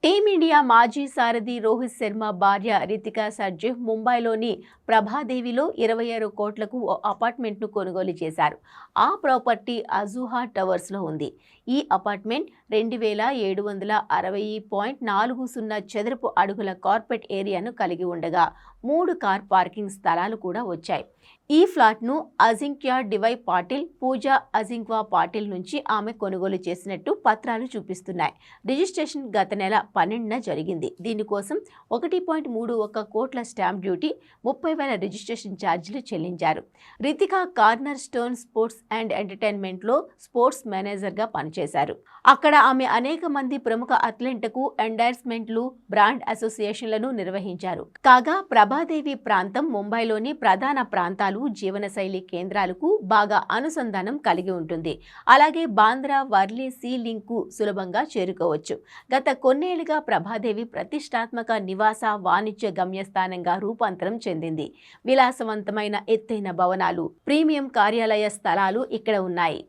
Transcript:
Team India మాజీ సారథి రోహిత్ శర్మ భార్య రితికా సర్జీవ్ ముంబైలోని ప్రభాదేవిలో 26 కోట్లకు ఓ అపార్ట్మెంట్ను కొనుగోలు చేశారు. ఆ ప్రాపర్టీ అజుహా టవర్స్లో ఉంది. ఈ అపార్ట్మెంట్ 2760.40 చదరపు అడుగుల కార్పెట్ ఏరియాను కలిగి ఉండగా 3 కార్ పార్కింగ్ స్థలాలు కూడా వచ్చాయి. ఈ ఫ్లాట్ను అజింక్య డివై పాటిల్, పూజా అజింక్వా పాటిల్ నుంచి ఆమె కొనుగోలు చేసినట్టు పత్రాలు చూపిస్తున్నాయి. రిజిస్ట్రేషన్ గత నెల 12న జరిగింది. దీనికోసం 1.31 కోట్ల స్టాంప్ డ్యూటీ, 30,000 రిజిస్ట్రేషన్ ఛార్జీలు చెల్లించారు. Ritika corner stone sports and ఎంటర్టైన్మెంట్లో స్పోర్ట్స్ మేనేజర్గా పనిచేశారు. అక్కడ ఆమె అనేక మంది ప్రముఖ అథ్లెట్లకు ఎండార్స్మెంట్లు, బ్రాండ్ అసోసియేషన్లను నిర్వహించారు. కాగా ప్రభాదేవి ప్రాంతం ముంబైలోని ప్రధాన ప్రాంతాలు, జీవనశైలి కేంద్రాలకు బాగా అనుసంధానం కలిగి ఉంటుంది. అలాగే బాంద్రా వర్లీ సీ లింక్కు సులభంగా చేరుకోవచ్చు. గత కొన్నేళ్లుగా ప్రభాదేవి ప్రతిష్టాత్మక నివాస, వాణిజ్య గమ్యస్థానంగా రూపాంతరం చెందింది. విలాసవంతమైన ఎత్తైన భవనాలు, ప్రీమియం కార్యాలయ స్థలాలు ఇక్కడ ఉన్నాయి.